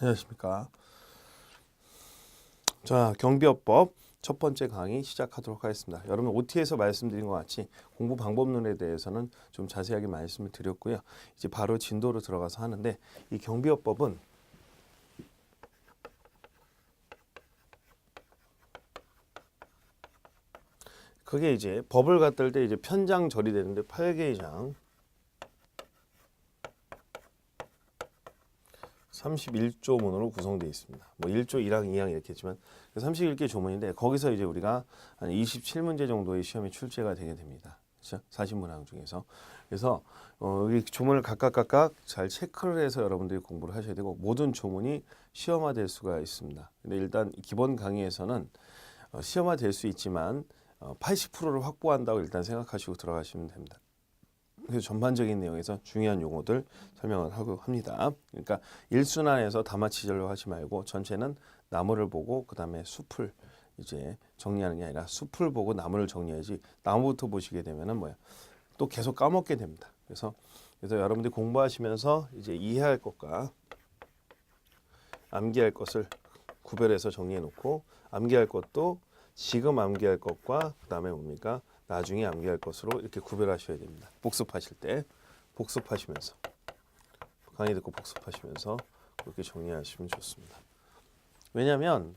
안녕하십니까. 자, 경비업법 첫 번째 강의 시작하도록 하겠습니다. 여러분 OT에서 말씀드린 것 같이 공부 방법론에 대해서는 좀 자세하게 말씀을 드렸고요. 이제 바로 진도로 들어가서 하는데, 이 경비업법은 그게 이제 법을 갖다 때 이제 편장절이 되는데 8개의 장 31조문으로 구성되어 있습니다. 뭐 1조 1항 2항 이렇게 했지만 31개 조문인데, 거기서 이제 우리가 한 27문제 정도의 시험에 출제가 되게 됩니다. 그렇죠? 40문항 중에서. 그래서 이 조문을 각각 잘 체크를 해서 여러분들이 공부를 하셔야 되고, 모든 조문이 시험화될 수가 있습니다. 근데 일단 기본 강의에서는 시험화될 수 있지만 80%를 확보한다고 일단 생각하시고 들어가시면 됩니다. 그래서 전반적인 내용에서 중요한 용어들 설명을 하고 합니다. 그러니까 일순환에서 담아치려고 하지 말고 전체는 나무를 보고 그 다음에 숲을 이제 정리하는 게 아니라 숲을 보고 나무를 정리해야지, 나무부터 보시게 되면은 뭐야, 또 계속 까먹게 됩니다. 그래서 여러분들이 공부하시면서 이제 이해할 것과 암기할 것을 구별해서 정리해 놓고, 암기할 것도 지금 암기할 것과 그 다음에 뭡니까, 나중에 암기할 것으로 이렇게 구별하셔야 됩니다. 복습하실 때 복습하시면서, 강의 듣고 복습하시면서 그렇게 정리하시면 좋습니다. 왜냐하면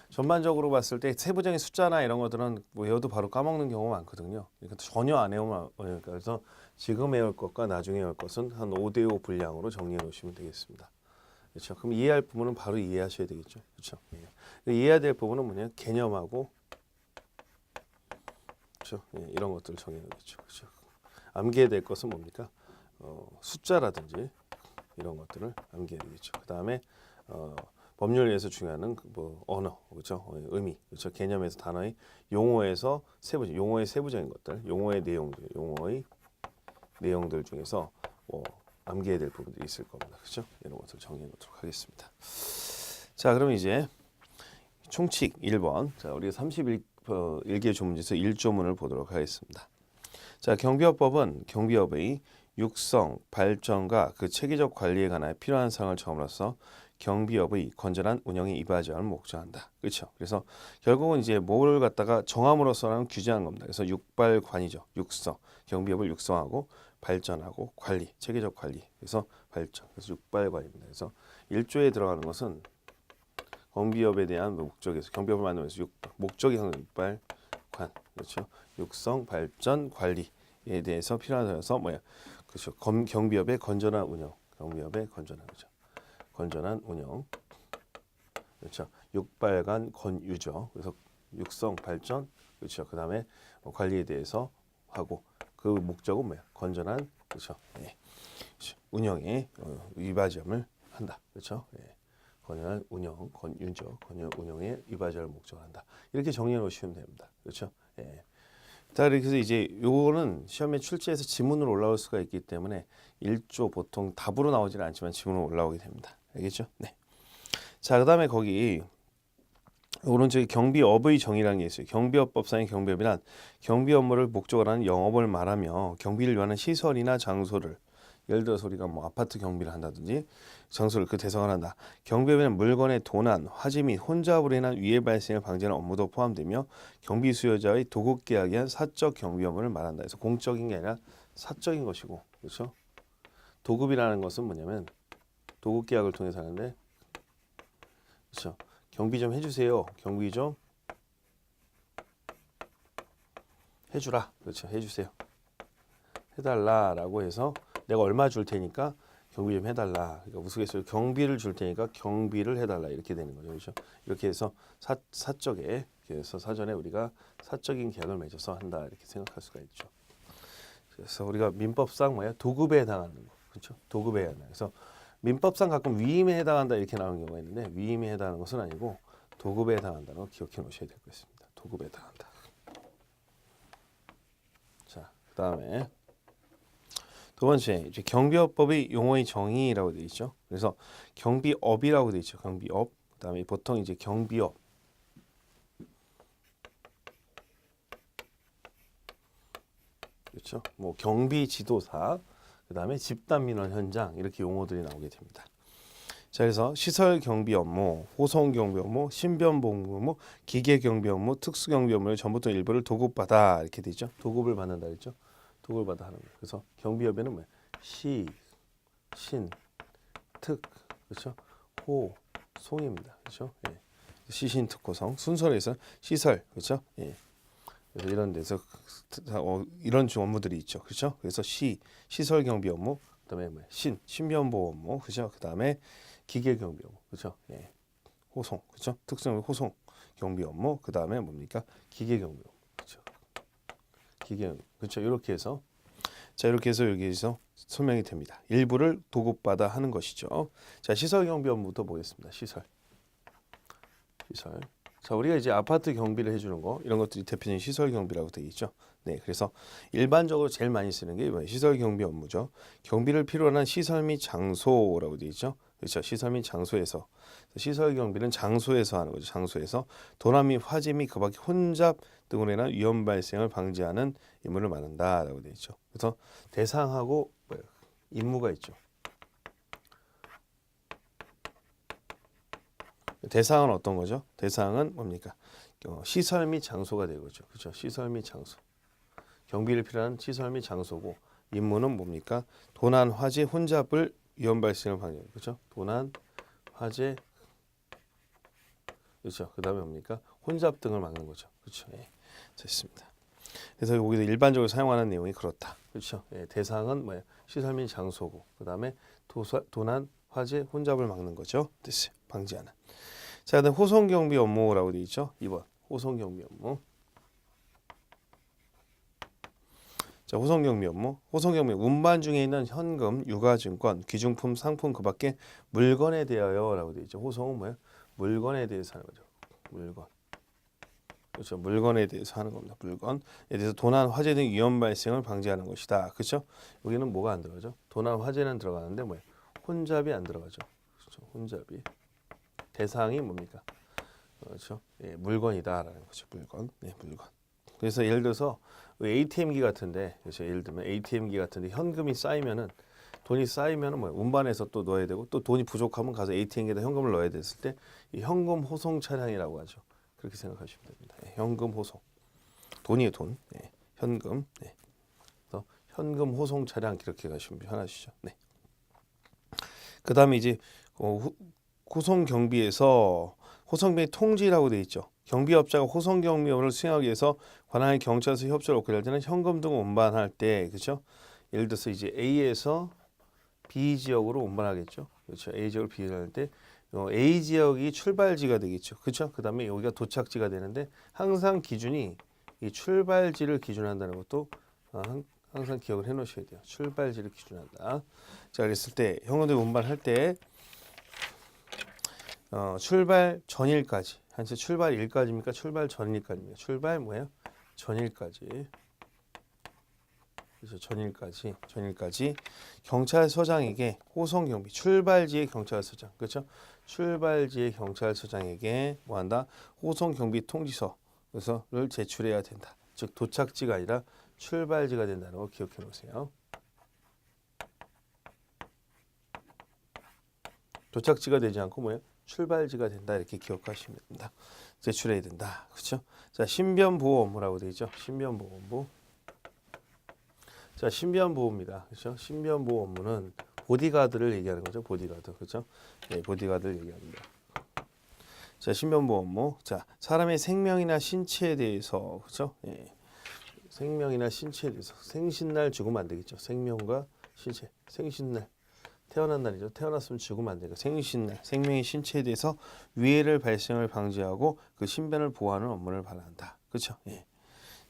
전반적으로 봤을 때 세부적인 숫자나 이런 것들은 외워도 바로 까먹는 경우가 많거든요. 그러니까 전혀 안 외우면, 그래서 지금 외울 것과 나중에 외울 것은 한 5대5 분량으로 정리해 놓으시면 되겠습니다. 그렇죠? 그럼 이해할 부분은 바로 이해하셔야 되겠죠. 그렇죠? 예. 이해해야 될 부분은 뭐냐, 개념하고, 그렇죠? 예, 이런 것들을 정해놓겠죠. 그렇죠? 암기해야 될 것은 뭡니까? 숫자라든지 이런 것들을 암기해야 되겠죠. 그 다음에 법률에서 중요한 뭐 언어, 그렇죠? 의미, 그렇죠? 개념에서 단어의 용어에서 세부적, 용어의 세부적인 것들, 용어의 내용들, 용어의 내용들 중에서 뭐 암기해야 될 부분들이 있을 겁니다. 그렇죠? 이런 것들 정리해 놓도록 하겠습니다. 자, 그럼 이제 총칙 1번. 자, 우리가 31개 조문에서 1조문을 보도록 하겠습니다. 자, 경비업법은 경비업의 육성, 발전과 그 체계적 관리에 관하여 필요한 사항을 정함으로써 경비업의 건전한 운영에 이바지함을 목적한다. 그렇죠? 그래서 결국은 이제 뭐를 갖다가 정함으로써는 규제한 겁니다. 그래서 육발관이죠. 육성, 경비업을 육성하고 발전하고 관리, 체계적 관리. 그래서 발전. 그래서 육발관입니다. 그래서 1조에 들어가는 것은 경비업에 대한 목적에서, 경비업을 만들면서 목적이 육발관, 그렇죠? 육성, 발전, 관리에 대해서 필요하다서 뭐야? 그렇죠. 경비업의 건전한 운영, 경비업의 건전한, 그렇죠? 건전한 운영, 그렇죠. 육발관 건유죠. 그래서 육성, 발전, 그렇죠. 그 다음에 관리에 대해서 하고, 그 목적은 뭐야? 건전한, 그렇죠. 예. 운영에 이바지함을 한다. 그렇죠. 예. 건전한 운영, 건유죠. 건전 운영에 이바지함을 목적한다. 이렇게 정리해 놓으시면 됩니다. 그렇죠. 예. 자, 그래서 이제 요거는 시험에 출제해서 지문으로 올라올 수가 있기 때문에 1조 보통 답으로 나오지는 않지만 지문으로 올라오게 됩니다. 알겠죠? 네. 자, 그 다음에 거기 오른쪽에 경비업의 정의라는 게 있어요. 경비업법상의 경비업이란 경비 업무를 목적으로 하는 영업을 말하며 경비를 위한 시설이나 장소를, 예를 들어서 우리가 뭐 아파트 경비를 한다든지 장소를 그 대상을 한다. 경비업에는 물건의 도난, 화재 및 혼잡으로 인한 위해 발생을 방지하는 업무도 포함되며 경비 수요자의 도급 계약에 한 사적 경비 업무를 말한다. 그래서 공적인 게 아니라 사적인 것이고, 그렇죠? 도급이라는 것은 뭐냐면 도급 계약을 통해서 하는데, 그렇죠? 경비 좀 해주세요. 경비 좀 해주라. 그렇죠? 해주세요. 해달라라고 해서 내가 얼마 줄 테니까 경비 좀 해달라. 그러니까 우스갯소리로 경비를 줄 테니까 경비를 해달라, 이렇게 되는 거죠. 그렇죠? 이렇게 해서 사적에, 그래서 사전에 우리가 사적인 계약을 맺어서 한다, 이렇게 생각할 수가 있죠. 그래서 우리가 민법상 뭐야? 도급에 해당하는 거. 그렇죠? 도급에 해당하는. 그래서 민법상 가끔 위임에 해당한다 이렇게 나오는 경우가 있는데, 위임에 해당하는 것은 아니고 도급에 해당한다는 거 기억해 놓으셔야 될 것 같습니다. 도급에 해당한다. 자, 그 다음에 두 번째, 이제 경비업법의 용어의 정의라고 되어 있죠. 그래서 경비업이라고 되어 있죠. 경비업. 그다음에 보통 이제 경비업, 그렇죠. 뭐 경비 지도사, 그다음에 집단 민원 현장, 이렇게 용어들이 나오게 됩니다. 자, 그래서 시설 경비 업무, 호송 경비 업무, 신변 보호 업무, 기계 경비 업무, 특수 경비 업무를 전부터 일부를 도급받아 이렇게 되죠. 도급을 받는다 그랬죠. 도급을 받아 하는 거예요. 그래서 경비업에는 뭐예요? 시, 신, 특, 그렇죠? 호, 송입니다. 그렇죠? 예. 시신, 특, 호송 순서로 해서 시설, 그렇죠? 예. 그래서 이런 데서 이런 업무들이 있죠. 그렇죠? 그래서 시설 경비 업무, 그다음에 뭐 신변 보호 업무, 그렇죠? 그다음에 기계 경비 업무, 그렇죠? 예. 호송, 그렇죠? 특성 호송 경비 업무, 그다음에 뭡니까? 기계 경비 업무, 그렇죠? 기계 경비, 그렇죠? 이렇게 해서 자, 이렇게 해서 여기에서 설명이 됩니다. 일부를 도급받아 하는 것이죠. 자, 시설 경비 업무부터 보겠습니다. 시설. 자, 우리가 이제 아파트 경비를 해주는 거 이런 것들이 대표적인 시설 경비라고 되어 있죠. 네, 그래서 일반적으로 제일 많이 쓰는 게 시설 경비 업무죠. 경비를 필요로 한 시설 및 장소라고 되어 있죠. 그렇죠. 시설 및 장소에서 시설 경비는 장소에서 하는 거죠. 장소에서 도난 및 화재 및 그 밖에 혼잡 등으로 인한 위험 발생을 방지하는 임무를 말한다라고 되어 있죠. 그래서 대상하고 임무가 있죠. 대상은 어떤 거죠? 대상은 뭡니까? 시설 및 장소가 되겠죠. 그렇죠? 시설 및 장소. 경비를 필요한 시설 및 장소고 임무는 뭡니까? 도난, 화재, 혼잡을 위험 발생을 방지하는 그렇죠? 도난, 화재, 그렇죠? 그다음에 뭡니까? 혼잡 등을 막는 거죠. 그렇죠? 예. 됐습니다. 그래서 여기서 일반적으로 사용하는 내용이 그렇다. 그렇죠? 예. 대상은 뭐예요? 시설 및 장소고 그다음에 도난, 화재, 혼잡을 막는 거죠. 됐어요. 방지하는. 자, 그다음 호송 경비 업무라고 되어 있죠. 2번 호송 경비 업무. 자, 호송 경비 업무. 호송 경비 운반 중에 있는 현금, 유가증권, 귀중품, 상품 그밖에 물건에 대하여라고 되어 있죠. 호송은 뭐예요? 물건에 대해서 하는 거죠. 물건. 그렇죠. 물건에 대해서 하는 겁니다. 물건에 대해서 도난, 화재 등 위험 발생을 방지하는 것이다. 그렇죠? 여기는 뭐가 안 들어가죠? 도난, 화재는 들어가는데 뭐예요? 혼잡이 안 들어가죠. 그렇죠. 혼잡이. 대상이 뭡니까? 그렇죠. 예, 물건이다라는 거죠. 물건. 네, 물건. 그래서 예를 들어서 ATM기 같은데, 그렇죠. 예를 들면 ATM기 같은데 현금이 쌓이면은 돈이 쌓이면은 뭐 운반해서 또 넣어야 되고 또 돈이 부족하면 가서 ATM기에다 현금을 넣어야 됐을 때 이 현금 호송 차량이라고 하죠. 그렇게 생각하시면 됩니다. 예, 현금 호송. 돈이에요, 돈. 예, 현금. 네. 그래서 현금 호송 차량 이렇게 가시면 편하시죠. 네. 그다음에 이제 호송 경비에서 호송비 통지라고 되어 있죠. 경비업자가 호송 경비업을 수행하기 위해서 관할 경찰서 협조를 얻게 될 때는 현금 등 운반할 때, 그렇죠? 예를 들어서 이제 A에서 B 지역으로 운반하겠죠. 그렇죠? A 지역을 B 지역을 할 때 A 지역이 출발지가 되겠죠. 그렇죠? 그다음에 여기가 도착지가 되는데 항상 기준이 이 출발지를 기준한다는 것도 항상 기억을 해 놓으셔야 돼요. 출발지를 기준한다. 자, 그랬을 때 현금들 운반할 때 출발 전일까지 한체 출발 일까지입니까? 출발 전일까지입니까? 출발 뭐예요? 전일까지. 그래서 전일까지 경찰서장에게 호송 경비 출발지의 경찰서장 그렇죠? 출발지의 경찰서장에게 뭐한다? 호송 경비 통지서를 제출해야 된다. 즉 도착지가 아니라 출발지가 된다는 거 기억해 놓으세요. 도착지가 되지 않고 뭐예요? 출발지가 된다 이렇게 기억하시면 됩니다. 제출해야 된다. 그렇죠? 자, 신변보호 업무라고 되어 있죠. 신변보호 업무. 자, 신변보호입니다. 그렇죠? 신변보호 업무는 보디가드를 얘기하는 거죠. 보디가드. 그렇죠? 네, 보디가드를 얘기합니다. 자, 신변보호 업무. 자, 사람의 생명이나 신체에 대해서 그렇죠? 예. 생명이나 신체에 대해서 생신날 죽으면 안 되겠죠. 생명과 신체. 생신날. 태어난 날이죠. 태어났으면 죽으면 안 되고 생신날, 생명의 신체에 대해서 위해를 발생을 방지하고 그 신변을 보호하는 업무를 발한다. 그렇죠? 예.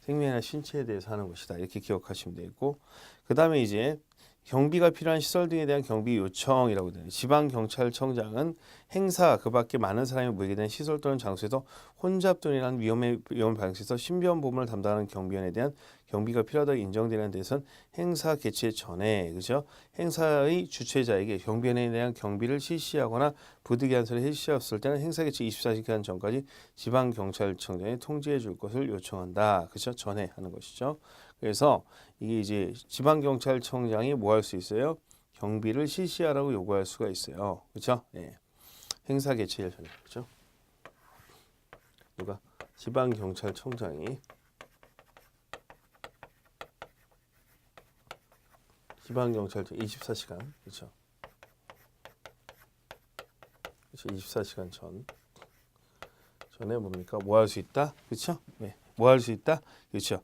생명이나 신체에 대해서 하는 것이다. 이렇게 기억하시면 되고 그 다음에 이제 경비가 필요한 시설 등에 대한 경비 요청이라고 되는 지방경찰청장은 행사 그 밖에 많은 사람이 모이게 된 시설 또는 장소에서 혼잡 등이라는 위험을 발생해서 신변보험을 담당하는 경비원에 대한 경비가 필요하다고 인정되는 데선 행사 개최 전에 그죠? 행사의 주최자에게 경비원에 대한 경비를 실시하거나 부득이한 사를 실시했을 때는 행사 개최 24시간 전까지 지방경찰청장에 통지해 줄 것을 요청한다. 그죠? 전에 하는 것이죠. 그래서 이게 이제 지방경찰청장이 뭐 할 수 있어요? 경비를 실시하라고 요구할 수가 있어요. 그렇죠? 예. 행사 개최일 전에 그렇죠? 누가 지방경찰청장이 지방경찰청 24시간 그렇죠? 그렇죠? 24시간 전에 뭡니까? 뭐 할 수 있다? 그렇죠? 네. 뭐 할 수 있다? 그렇죠?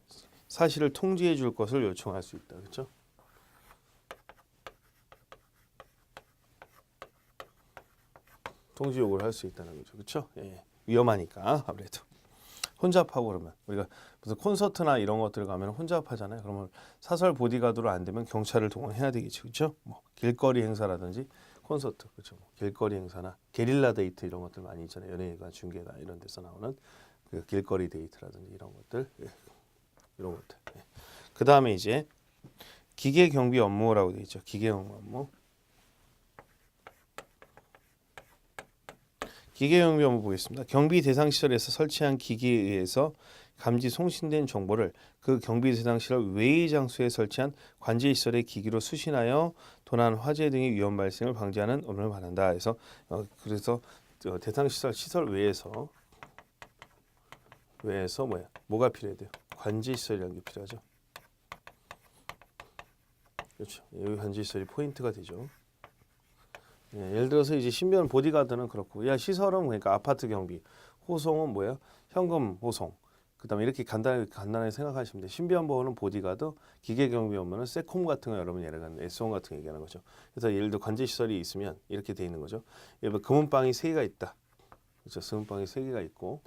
사실을 통지해 줄 것을 요청할 수 있다. 그렇죠? 통지 요구를 할 수 있다는 거죠. 그렇죠? 예. 위험하니까 아무래도 혼잡하고 그러면 우리가 무슨 콘서트나 이런 것들 가면 혼잡하잖아요. 그러면 사설 보디가드로 안 되면 경찰을 동원해야 되겠죠. 그렇죠? 뭐 길거리 행사라든지 콘서트 그렇죠. 뭐 길거리 행사나 게릴라 데이트 이런 것들 많이 있잖아요. 연예가 중계나 이런 데서 나오는 그 길거리 데이트라든지 이런 것들 예. 이런 것들. 예. 그 다음에 이제 기계 경비 업무라고 되어 있죠. 기계 경비 업무. 기계 경비 업무 보겠습니다. 경비 대상 시설에서 설치한 기기에 의해서 감지 송신된 정보를 그 경비 대상 시설 외의 장소에 설치한 관제 시설의 기기로 수신하여 도난, 화재 등의 위험 발생을 방지하는 업무를 말한다. 그래서 대상 시설 외에서 뭐가 필요해야 돼요? 관제 시설이라는 게 필요하죠. 그렇죠. 여기 관제 시설이 포인트가 되죠. 예, 예를 들어서 이제 신변 보디가드는 그렇고, 야 시설은 그러니까 아파트 경비, 호송은 뭐야? 현금 호송. 그다음에 이렇게 간단하게 생각하시면 돼요. 신변 보호는 보디가드, 기계 경비 업무는 세콤 같은 거 여러분 예를 들면 S1 같은 거 얘기하는 거죠. 그래서 예를 들어 관제 시설이 있으면 이렇게 돼 있는 거죠. 예를 들어 금은방이 3개가 있다. 그렇죠. 금은방이 3개가 있고,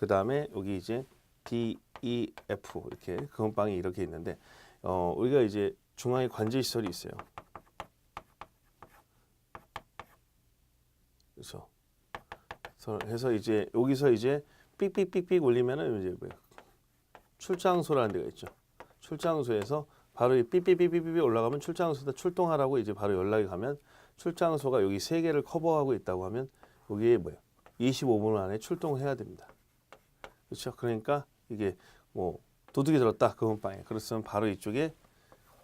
그다음에 여기 이제 D, E, F 이렇게 금은방이 이렇게 있는데, 우리가 이제 중앙에 관제 시설이 있어요. 그렇죠. 해서 이제 여기서 이제 삑삑삑삑 울리면은 이제 뭐야? 출장소라는 데가 있죠. 출장소에서 바로 이 삑삑삑삑삑 올라가면 출장소에다 출동하라고 이제 바로 연락이 가면 출장소가 여기 3개를 커버하고 있다고 하면 여기에 뭐야? 25분 안에 출동해야 됩니다. 그렇죠. 그러니까 이게 뭐 도둑이 들었다 금은방에 그랬으면 바로 이쪽에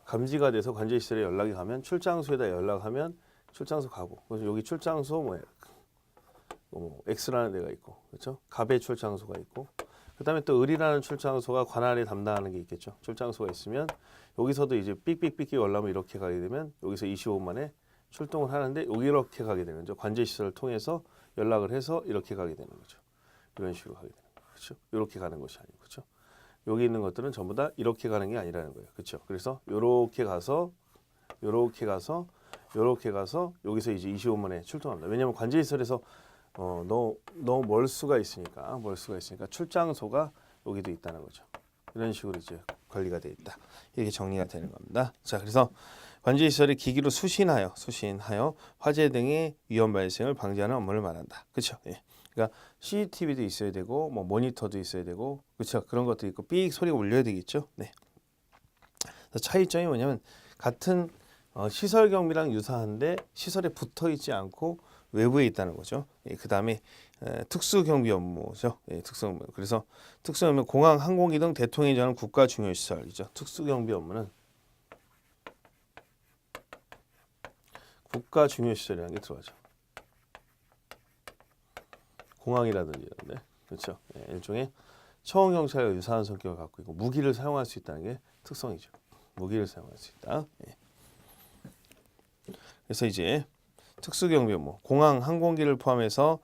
감지가 돼서 관제시설에 연락이 가면 출장소에다 연락하면 출장소 가고, 그래서 여기 출장소 뭐야? X라는 데가 있고, 그렇죠? 갑의 출장소가 있고, 그다음에 또 을이라는 출장소가 관할에 담당하는 게 있겠죠. 출장소가 있으면 여기서도 이제 삑삑삑 올라오면 이렇게 가게 되면 여기서 25분 만에 출동을 하는데 여기 이렇게 가게 되는 거죠. 관제 시설을 통해서 연락을 해서 이렇게 가게 되는 거죠. 이런 식으로 가게 되는 거죠. 그렇죠? 이렇게 가는 것이 아니고, 그렇죠? 여기 있는 것들은 전부 다 이렇게 가는 게 아니라는 거예요. 그렇죠? 그래서 이렇게 가서 여기서 이제 25분 만에 출동합니다. 왜냐하면 관제 시설에서 너무 멀 수가 있으니까 출장소가 여기도 있다는 거죠. 이런 식으로 이제 관리가 돼 있다. 이렇게 정리가 되는 겁니다. 자, 그래서 관제 시설의 기기로 수신하여 화재 등의 위험 발생을 방지하는 업무를 말한다. 그렇죠? 예. 그러니까 CCTV도 있어야 되고 뭐 모니터도 있어야 되고, 그렇죠? 그런 것도 있고 삑 소리가 울려야 되겠죠. 네. 차이점이 뭐냐면 같은 시설 경비랑 유사한데 시설에 붙어 있지 않고 외부에 있다는 거죠. 예, 그 다음에 특수 경비 업무죠. 예, 특수 업무. 그래서 특수 업무 공항, 항공기 등 대통령이 정하는 국가 중요 시설이죠. 특수 경비 업무는 국가 중요 시설이라는 게 들어가죠. 공항이라든지 이런데, 그렇죠. 예, 일종의 처우 경찰과 유사한 성격을 갖고 있고 무기를 사용할 수 있다는 게 특성이죠. 무기를 사용할 수 있다. 예. 그래서 이제 특수경비 업무, 공항, 항공기를 포함해서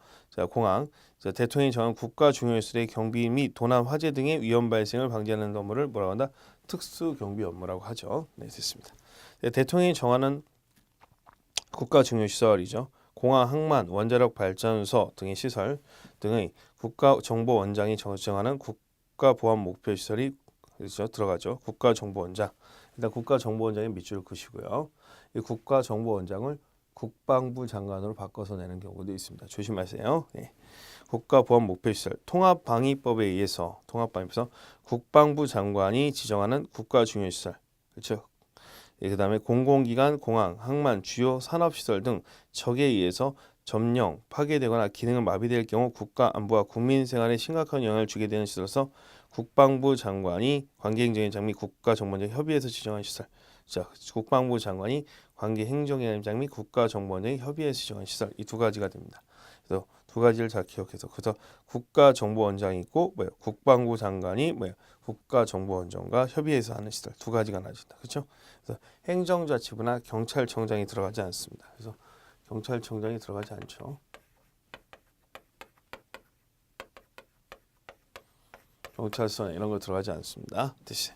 공항, 대통령이 정한 국가 중요시설의 경비 및 도난, 화재 등의 위험 발생을 방지하는 업무를 뭐라고 한다? 특수경비 업무라고 하죠. 네, 됐습니다. 네, 대통령이 정하는 국가 중요시설이죠. 공항, 항만, 원자력 발전소 등의 시설 등의 국가정보원장이 정하는 국가보안 목표 시설이 그렇죠? 들어가죠. 국가정보원장. 일단 국가정보원장의 밑줄을 그시고요. 이 국가정보원장을 국방부 장관으로 바꿔서 내는 경우도 있습니다. 조심하세요. 네. 국가보안 목표시설 통합방위법에 의해서 국방부 장관이 지정하는 국가중요시설, 그렇죠? 예, 그다음에 공공기관, 공항, 항만, 주요 산업시설 등 적에 의해서 점령, 파괴되거나 기능을 마비될 경우 국가 안보와 국민 생활에 심각한 영향을 주게 되는 시설로서 국방부 장관이 관계행정위원장 및 국가정보원장 협의해서 지정한 시설. 자, 국방부 장관이 관계 행정위원장 및 국가정보원장이 협의해서 지정한 시설 이 두 가지가 됩니다. 그래서 두 가지를 잘 기억해서 그래서 국가정보원장이 있고 뭐예요? 국방부 장관이 뭐예요? 국가정보원장과 협의해서 하는 시설 두 가지가 나눠진다. 그렇죠? 그래서 행정자치부나 경찰청장이 들어가지 않습니다. 그래서 경찰청장이 들어가지 않죠. 경찰서나 이런 거 들어가지 않습니다. 뜻이.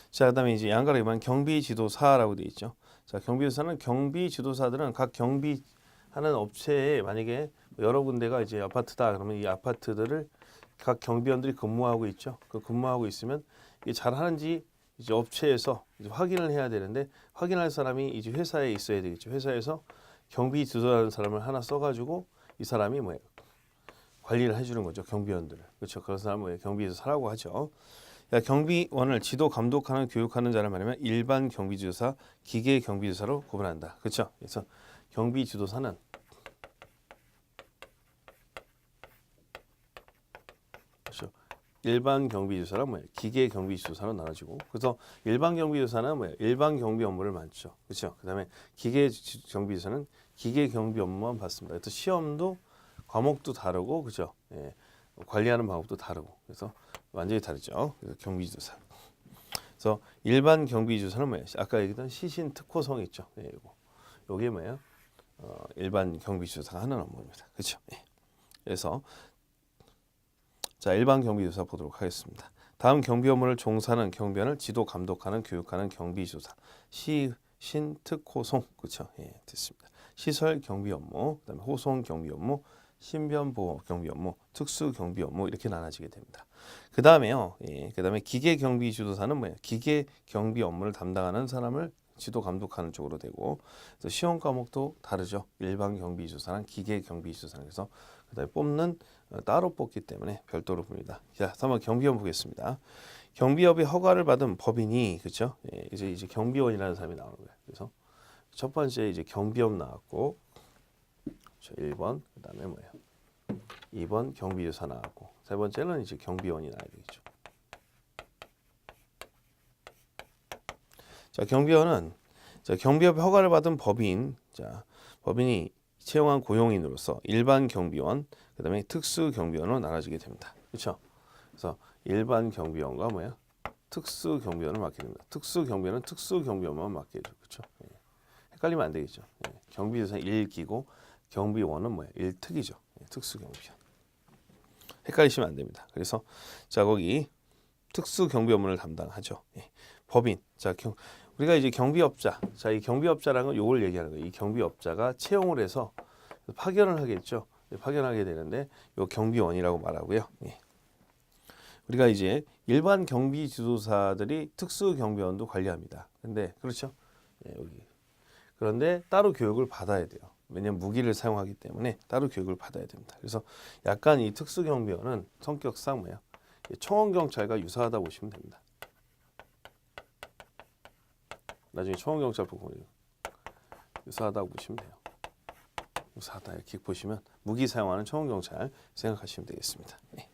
자, 그다음에 이제 양가로 보면 경비지도사라고 되어 있죠. 자, 경비지도사는 경비지도사들은 각 경비하는 업체에 만약에 여러 군데가 이제 아파트다 그러면 이 아파트들을 각 경비원들이 근무하고 있죠. 그 근무하고 있으면 이게 잘하는지 이제 업체에서 이제 확인을 해야 되는데 확인할 사람이 이제 회사에 있어야 되겠죠. 회사에서 경비지도사라는 사람을 하나 써가지고 이 사람이 뭐예요? 관리를 해주는 거죠. 경비원들을. 그렇죠. 그런 사람을 경비지도사라고 하죠. 야, 경비원을 지도 감독하는 교육하는 자를 말하면 일반 경비지도사, 기계 경비지도사로 구분한다. 그렇죠. 그래서 경비지도사는 그렇죠. 일반 경비지도사란 뭐예요? 기계 경비지도사로 나눠지고 그래서 일반 경비지도사는 뭐예요? 일반 경비 업무를 맡죠. 그렇죠. 그다음에 기계 경비지도사는 기계 경비 업무만 받습니다. 그래서 시험도 과목도 다르고 그죠? 예, 관리하는 방법도 다르고 그래서 완전히 다르죠. 그래서 경비지도사. 그래서 일반 경비지도사는 뭐예요? 아까 얘기했던 시신 특호성 있죠. 예, 요게 뭐예요? 일반 경비지도사가 하는 업무입니다. 그렇죠? 예. 그래서 자, 일반 경비지도사 보도록 하겠습니다. 다음 경비 업무를 종사하는 경비원을 지도 감독하는 교육하는 경비지도사. 시신 특호송 그렇죠? 예, 됐습니다. 시설 경비 업무, 그다음에 호송 경비 업무, 신변 보호 경비 업무, 특수 경비 업무 이렇게 나눠지게 됩니다. 그 다음에요. 예, 그 다음에 기계 경비 지도사는 뭐예요? 기계 경비 업무를 담당하는 사람을 지도 감독하는 쪽으로 되고, 그래서 시험 과목도 다르죠. 일반 경비 지도사랑 기계 경비 지도사는 그래서 그다음에 뽑는 따로 뽑기 때문에 별도로 봅니다. 자, 한번 경비원 보겠습니다. 경비업의 허가를 받은 법인이 그렇죠? 예, 이제 경비원이라는 사람이 나오는 거예요. 그래서 첫 번째 이제 경비업 나왔고. 1번 그다음에 뭐예요? 2번 경비지도사 나왔고 세 번째는 이제 경비원이 나와야 되겠죠. 자, 경비원은 자, 경비업 허가를 받은 법인 자, 법인이 채용한 고용인으로서 일반 경비원 그다음에 특수 경비원으로 나눠지게 됩니다. 그렇죠? 그래서 일반 경비원과 뭐야? 특수 경비원을 맡게 됩니다. 특수 경비원은 특수 경비원만 맡게 되죠. 그렇죠? 예. 헷갈리면 안 되겠죠. 예. 경비지도사 1기고 경비원은 뭐예요? 1특이죠. 특수경비원. 헷갈리시면 안 됩니다. 그래서 자 거기 특수경비 업무를 담당하죠. 예. 법인. 자 우리가 이제 경비업자. 자 이 경비업자라는 건 요걸 얘기하는 거예요. 이 경비업자가 채용을 해서 파견을 하겠죠. 파견하게 되는데 요 경비원이라고 말하고요. 예. 우리가 이제 일반 경비 지도사들이 특수경비원도 관리합니다. 근데 그렇죠. 예, 여기. 그런데 따로 교육을 받아야 돼요. 왜냐하면 무기를 사용하기 때문에 따로 교육을 받아야 됩니다. 그래서 약간 이 특수경비원은 성격상 뭐야? 청원경찰과 유사하다 보시면 됩니다. 나중에 청원경찰 보고 유사하다고 보시면 돼요. 유사하다 이렇게 보시면 무기 사용하는 청원경찰 생각하시면 되겠습니다. 네.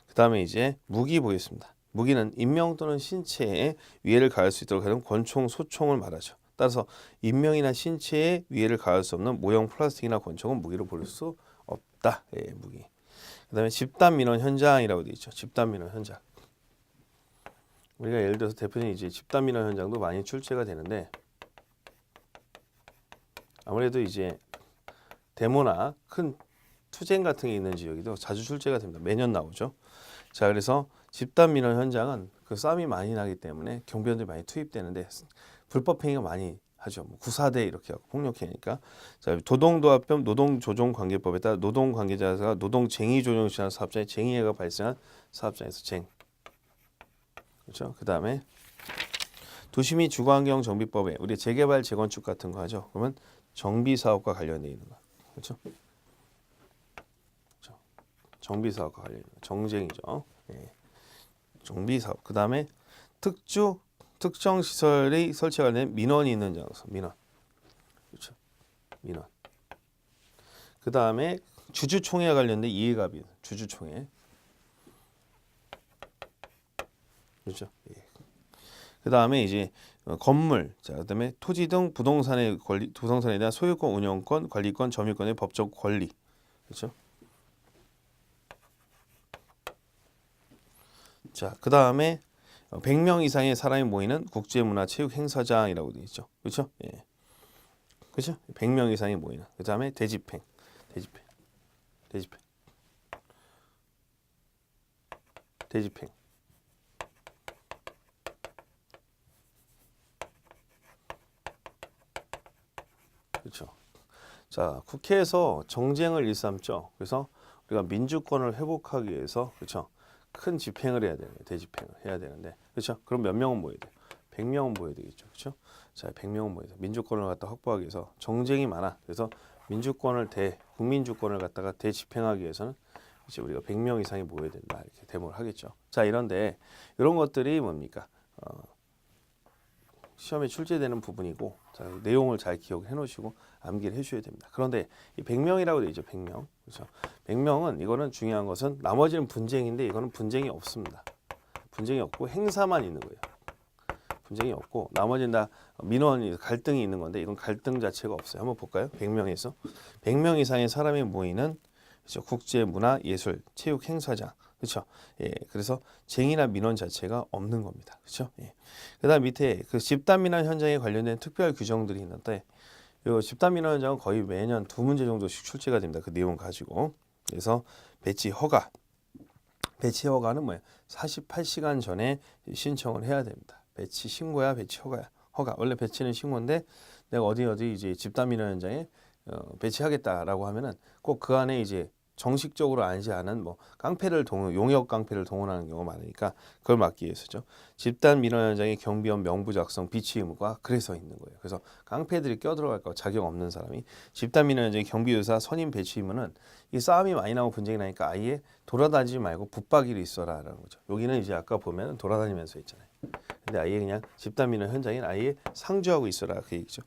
그 다음에 이제 무기 보겠습니다. 무기는 인명 또는 신체에 위해를 가할 수 있도록 하는 권총, 소총을 말하죠. 따라서 인명이나 신체에 위해를 가할 수 없는 모형 플라스틱이나 권총은 무기로 볼 수 없다. 예, 무기. 그다음에 집단 민원 현장이라고 되어 있죠. 집단 민원 현장. 우리가 예를 들어서 대표적인 이제 집단 민원 현장도 많이 출제가 되는데 아무래도 이제 데모나 큰 투쟁 같은 게 있는 지역이도 자주 출제가 됩니다. 매년 나오죠. 자, 그래서 집단 민원 현장은 그 싸움이 많이 나기 때문에 경비원들이 많이 투입되는데 불법 행위가 많이 하죠. 뭐 구사대 이렇게 하고 폭력행위니까. 자, 도동도합법 노동조정관계법에 따라 노동관계자가 노동쟁의 조정을 취한 사업장에 쟁의해가 발생한 사업장에서 쟁. 그렇죠. 그 다음에 도시및 주거환경 정비법에 우리 재개발 재건축 같은 거 하죠. 그러면 정비 사업과 관련돼 있는 거. 그렇죠. 정비 사업과 관련 정쟁이죠. 예. 정비 사업. 그 다음에 특정 시설이 설치가 된 민원이 있는 장소. 민원. 그렇죠. 민원. 그 다음에 주주총회와 관련된 이해갑의 주주총회. 그렇죠. 예. 그 다음에 이제 건물, 자 그다음에 토지 등 부동산의 권리, 부동산에 대한 소유권, 운영권, 관리권, 점유권의 법적 권리, 그렇죠? 자 그다음에 100명 이상의 사람이 모이는 국제문화체육행사장이라고 되어 있죠, 그렇죠? 예, 그렇죠? 100명 이상이 모이는. 그다음에 대집행, 대집행, 대집행, 대집행. 그렇죠. 자, 국회에서 정쟁을 일삼죠. 그래서 우리가 민주권을 회복하기 위해서 그렇죠. 큰 집행을 해야 되는 대집행을 해야 되는데 그렇죠. 그럼 몇 명은 모여야 돼요? 100명은 모여야 되겠죠. 그렇죠? 자, 100명은 모여야 돼. 민주권을 갖다 확보하기 위해서 정쟁이 많아. 그래서 민주권을 국민주권을 갖다가 대집행하기 위해서는 이제 우리가 100명 이상이 모여야 된다. 이렇게 대목을 하겠죠. 자, 이런데 이런 것들이 뭡니까? 시험에 출제되는 부분이고 자, 내용을 잘 기억해 놓으시고 암기를 해주셔야 됩니다. 그런데 이 100명이라고 되어 있죠. 100명. 그렇죠? 100명은 이거는 중요한 것은 나머지는 분쟁인데 이거는 분쟁이 없습니다. 분쟁이 없고 행사만 있는 거예요. 분쟁이 없고 나머지는 다 민원이 갈등이 있는 건데 이건 갈등 자체가 없어요. 한번 볼까요? 100명에서 100명 이상의 사람이 모이는 그렇죠? 국제 문화 예술 체육 행사장. 그렇죠? 예. 그래서 쟁의나 민원 자체가 없는 겁니다. 그렇죠? 예. 그다음 밑에 그 집단 민원 현장에 관련된 특별 규정들이 있는데 이 집단 민원 현장은 거의 매년 2문제 정도씩 출제가 됩니다. 그 내용 가지고. 그래서 배치 허가. 배치 허가는 뭐예요? 48시간 전에 신청을 해야 됩니다. 배치 신고야, 배치 허가야. 허가. 원래 배치는 신고인데 내가 어디 이제 집단 민원 현장에 배치하겠다라고 하면은 꼭 그 안에 이제 정식적으로 알지 않은 뭐 용역 깡패를 동원하는 경우가 많으니까 그걸 막기 위해서죠. 집단 민원 현장의 경비원 명부 작성 비치 의무가 그래서 있는 거예요. 그래서 깡패들이 껴들어갈까 자격 없는 사람이 집단 민원 현장의 경비요사 선임 배치 의무는 이 싸움이 많이 나고 분쟁이 나니까 아예 돌아다니지 말고 붙박이로 있어라라는 거죠. 여기는 이제 아까 보면 돌아다니면서 있잖아요. 근데 아예 그냥 집단 민원 현장에 아예 상주하고 있어라 그 얘기죠.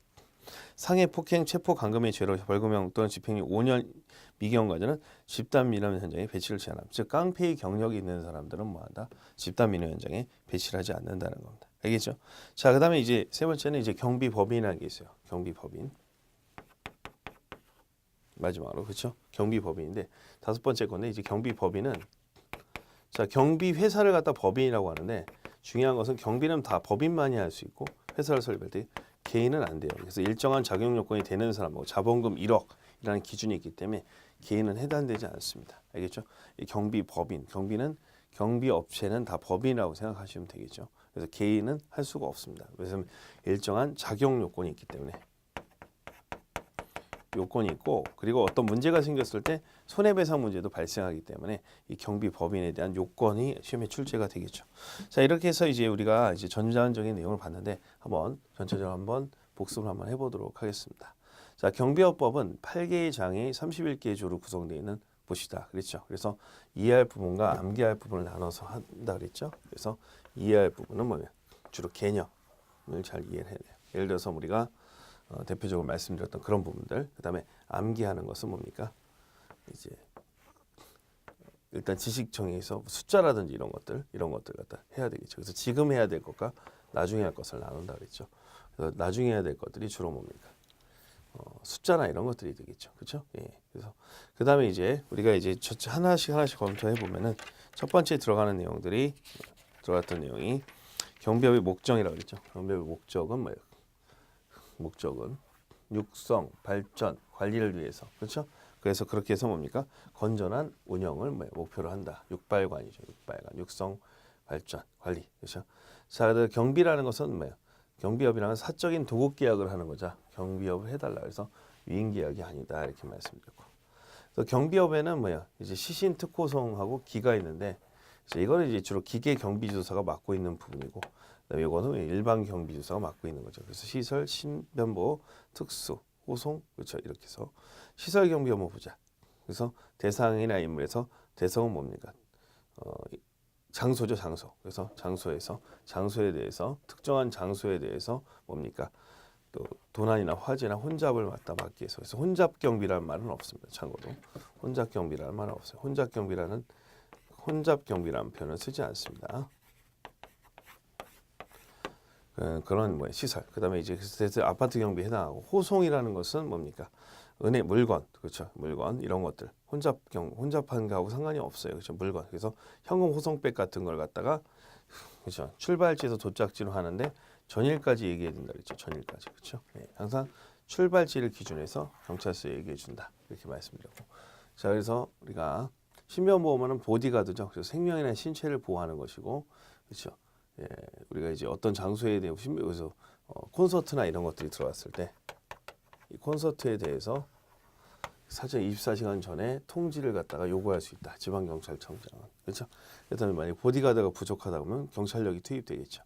상해, 폭행, 체포, 감금의 죄로 벌금형 또는 집행유 5년 미경과자는 집단 민원 현장에 배치를 제한합니다. 즉 깡패의 경력이 있는 사람들은 뭐한다? 집단 민원 현장에 배치를 하지 않는다는 겁니다. 알겠죠? 자, 그다음에 이제 세 번째는 이제 경비법인이라는 게 있어요. 경비법인. 마지막으로 그렇죠? 경비법인인데 다섯 번째 건데 이제 경비법인은 자 경비 회사를 갖다 법인이라고 하는데 중요한 것은 경비는 다 법인만이 할 수 있고 회사를 설립할 때 개인은 안 돼요. 그래서 일정한 자격 요건이 되는 사람하고 자본금 1억이라는 기준이 있기 때문에 개인은 해당되지 않습니다. 알겠죠? 이 경비법인, 경비업체는 다 법인이라고 생각하시면 되겠죠. 그래서 개인은 할 수가 없습니다. 그래서 일정한 자격 요건이 있기 때문에 요건이 있고 그리고 어떤 문제가 생겼을 때 손해배상 문제도 발생하기 때문에 이 경비법인에 대한 요건이 시험에 출제가 되겠죠. 자 이렇게 해서 이제 우리가 이제 전반적인 내용을 봤는데 한번 전체적으로 한번 복습을 한번 해보도록 하겠습니다. 자 경비업법은 8개의 장이 31개의 조로 구성되어 있는 곳이다. 그렇죠. 그래서 이해할 부분과 암기할 부분을 나눠서 한다 그랬죠. 그래서 이해할 부분은 뭐예요? 주로 개념을 잘 이해를 해야 돼요. 예를 들어서 우리가 대표적으로 말씀드렸던 그런 부분들, 그다음에 암기하는 것은 뭡니까? 이제 일단 지식청에서 숫자라든지 이런 것들 갖다 해야 되겠죠. 그래서 지금 해야 될 것과 나중에 할 것을 나눈다 그랬죠. 그래서 나중에 해야 될 것들이 주로 뭡니까? 숫자나 이런 것들이 되겠죠. 그렇죠? 예. 그래서 그다음에 이제 우리가 이제 하나씩 검토해 보면은 첫 번째 들어갔던 내용이 경비업의 목적이라고 그랬죠. 경비업의 목적은 뭐예요? 목적은 육성, 발전, 관리를 위해서. 그렇죠? 그래서 그렇게 해서 뭡니까? 건전한 운영을 목표로 한다. 육발관이죠. 육발관. 육성, 발전, 관리. 그렇죠? 자, 경비라는 것은 뭐예요? 경비업이라는 사적인 도급 계약을 하는 거죠. 경비업을 해달라 해서 위임 계약이 아니다. 이렇게 말씀드렸고. 그래서 경비업에는 뭐야? 이제 시신 특호성하고 기가 있는데 이거는 이제 주로 기계 경비조사가 맡고 있는 부분이고 이거는 일반 경비조사가 맡고 있는 거죠. 그래서 시설, 신변보호, 특수, 호송 그렇죠. 이렇게 해서 시설 경비 업무 보자. 그래서 대상이나 인물에서 대상은 뭡니까? 장소죠, 장소. 그래서 장소에 대해서 특정한 장소에 대해서 뭡니까? 또 도난이나 화재나 혼잡을 맡기 위해서. 그래서 혼잡 경비라는 말은 없습니다. 참고로 혼잡 경비라는 말은 없어요. 혼잡 경비라는 표현을 쓰지 않습니다. 그런 뭐 시설. 그다음에 이제 그래서 아파트 경비에 해당하고 호송이라는 것은 뭡니까? 은행 물건 그렇죠. 물건 이런 것들 혼잡한 거하고 상관이 없어요. 그렇죠. 물건. 그래서 현금 호송백 같은 걸 갖다가 그렇죠. 출발지에서 도착지로 하는데 전일까지 얘기해야 된다 그랬죠. 전일까지. 그렇죠. 네, 항상 출발지를 기준해서 경찰서에 얘기해 준다. 이렇게 말씀드렸고. 자, 그래서 우리가 신변보호만은 보디가드죠. 그래서 생명이나 신체를 보호하는 것이고, 그렇죠. 예, 우리가 이제 어떤 장소에 대해 그래서 콘서트나 이런 것들이 들어왔을 때 이 콘서트에 대해서 사전 24시간 전에 통지를 갖다가 요구할 수 있다. 지방경찰청장은. 그렇죠. 그다음에 만약 보디가드가 부족하다 보면 경찰력이 투입되겠죠.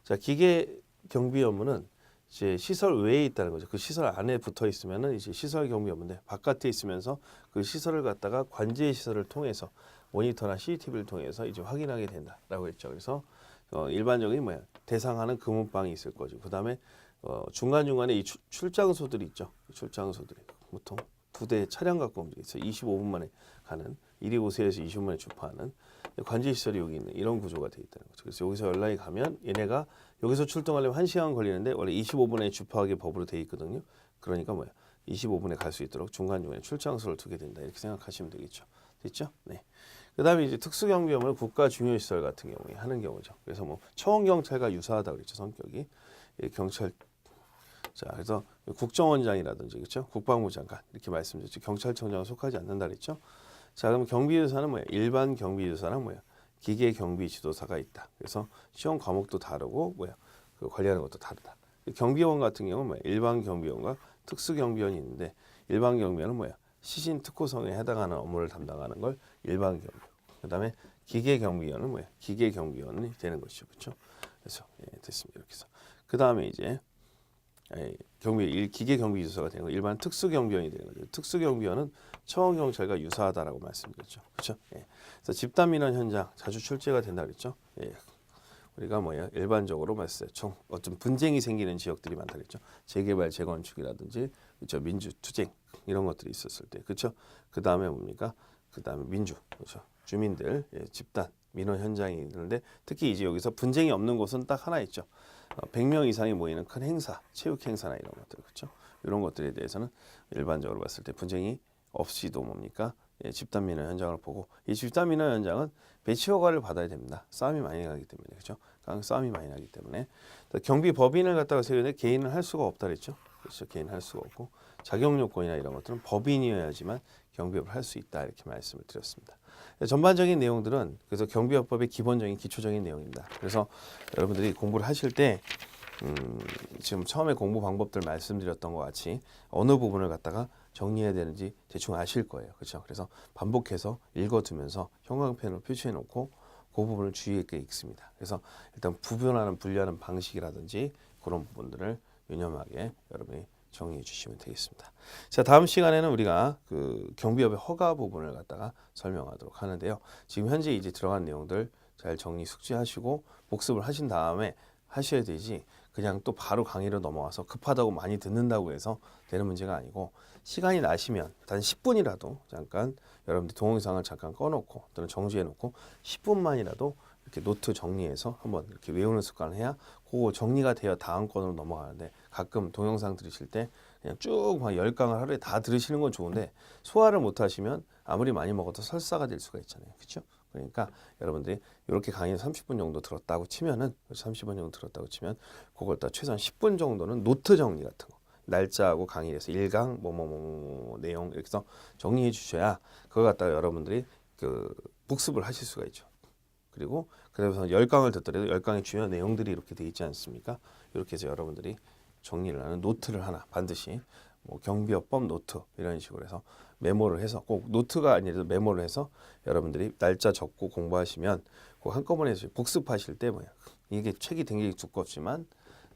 자, 기계 경비 업무는 이제 시설 외에 있다는 거죠. 그 시설 안에 붙어 있으면은 이제 시설 경비 업무인데 바깥에 있으면서 그 시설을 갖다가 관제 시설을 통해서 모니터나 CCTV를 통해서 이제 확인하게 된다라고 했죠. 그래서 일반적인 뭐야 대상하는 금은방이 있을 거죠. 그다음에 중간중간에 이 출장소들이 있죠. 출장소들이 보통 2대 차량 갖고 움직여서 25분 만에 가는 1위 5세에서 25분 만에 주파하는 관제 시설이 여기 있는 이런 구조가 되어 있다는 거죠. 그래서 여기서 연락이 가면 얘네가 여기서 출동하려면 1시간 걸리는데 원래 25분에 주파하기 법으로 되어 있거든요. 그러니까 뭐야 25분에 갈 수 있도록 중간중간에 출장소를 두게 된다 이렇게 생각하시면 되겠죠. 됐죠? 네. 그다음에 이제 특수경비업무는 국가 중요시설 같은 경우에 하는 경우죠. 그래서 뭐 초원경찰과 유사하다 그랬죠. 성격이 경찰. 자, 그래서 국정원장이라든지 그렇죠? 국방부 장관 이렇게 말씀드렸죠. 경찰청장은 속하지 않는다 그랬죠. 자, 그럼 경비지도사는 뭐야? 일반 경비지도사는 뭐야? 기계 경비 지도사가 있다. 그래서 시험 과목도 다르고 뭐야? 그 관리하는 것도 다르다. 경비원 같은 경우는 뭐야? 일반 경비원과 특수 경비원이 있는데 일반 경비원은 뭐야? 시신 특호성에 해당하는 업무를 담당하는 걸 일반 경비원. 그다음에 기계 경비원은 뭐야? 기계 경비원이 되는 것이죠. 그렇죠? 그래서 됐습니다. 이렇게 해서 그다음에 이제 기계 경비 주소가 되는 거 일반 특수 경비원이 되는 거죠. 특수 경비원은 처원 경찰과 유사하다라고 말씀드렸죠. 그렇죠? 예. 그래서 집단 민원 현장 자주 출제가 된다 그랬죠. 예. 우리가 뭐야 일반적으로 말했어요. 어떤 분쟁이 생기는 지역들이 많다 그랬죠. 재개발, 재건축이라든지 그렇죠. 민주 투쟁 이런 것들이 있었을 때 그렇죠. 그 다음에 뭡니까? 그 다음에 민주 그렇죠. 주민들 집단 민원 현장이 있는데 특히 이제 여기서 분쟁이 없는 곳은 딱 하나 있죠. 100명 이상이 모이는 큰 행사, 체육 행사나 이런 것들 그렇죠. 이런 것들에 대해서는 일반적으로 봤을 때 분쟁이 없이도 뭡니까? 집단 민원 현장을 보고 이 집단 민원 현장은 배치 허가를 받아야 됩니다. 싸움이 많이 나기 때문에 그렇죠. 싸움이 많이 나기 때문에 경비 법인을 갖다가 세우는데 개인은 할 수가 없다 그랬죠. 그렇죠. 개인은 할 수가 없고 자격 요건이나 이런 것들은 법인이어야지만 경비업을 할 수 있다 이렇게 말씀을 드렸습니다. 전반적인 내용들은 그래서 경비업법의 기본적인 기초적인 내용입니다. 그래서 여러분들이 공부를 하실 때 지금 처음에 공부 방법들 말씀드렸던 것 같이 어느 부분을 갖다가 정리해야 되는지 대충 아실 거예요. 그렇죠? 그래서 반복해서 읽어두면서 형광펜으로 표시해 놓고 그 부분을 주의 있게 읽습니다. 그래서 일단 구분하는 분류하는 방식이라든지 그런 부분들을 유념하게 여러분이 정리해 주시면 되겠습니다. 자, 다음 시간에는 우리가 그 경비업의 허가 부분을 갖다가 설명하도록 하는데요. 지금 현재 이제 들어간 내용들 잘 정리 숙지하시고 복습을 하신 다음에 하셔야 되지 그냥 또 바로 강의로 넘어와서 급하다고 많이 듣는다고 해서 되는 문제가 아니고 시간이 나시면 단 10분이라도 잠깐 여러분들 동영상을 잠깐 꺼놓고 또는 정지해 놓고 10분만이라도 이렇게 노트 정리해서 한번 이렇게 외우는 습관을 해야 그거 정리가 되어 다음 건으로 넘어가는데 가끔 동영상 들으실 때 그냥 쭉 막 10강을 하루에 다 들으시는 건 좋은데 소화를 못 하시면 아무리 많이 먹어도 설사가 될 수가 있잖아요. 그렇죠? 그러니까 여러분들이 이렇게 강의 30분 정도 들었다고 치면은 30분 정도 들었다고 치면 그걸 다 최소한 10분 정도는 노트 정리 같은 거 날짜하고 강의에서 1강 뭐뭐뭐 내용 이렇게 해서 정리해 주셔야 그걸 갖다가 여러분들이 그 복습을 하실 수가 있죠. 그리고 그래서 10강을 듣더라도 10강의 주요 내용들이 이렇게 돼 있지 않습니까? 이렇게 해서 여러분들이 정리를 하는 노트를 하나 반드시 뭐 경비업법 노트 이런 식으로 해서 메모를 해서 꼭 노트가 아니라도 메모를 해서 여러분들이 날짜 적고 공부하시면 꼭 한꺼번에 복습하실 때 뭐야 이게 책이 굉장히 두껍지만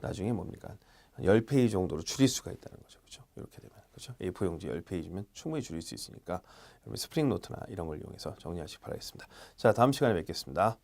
나중에 뭡니까 10페이지 정도로 줄일 수가 있다는 거죠. 그렇죠? 이렇게 되면 그렇죠? A4 용지 10페이지면 충분히 줄일 수 있으니까 여러분 스프링 노트나 이런 걸 이용해서 정리하시기 바라겠습니다. 자, 다음 시간에 뵙겠습니다.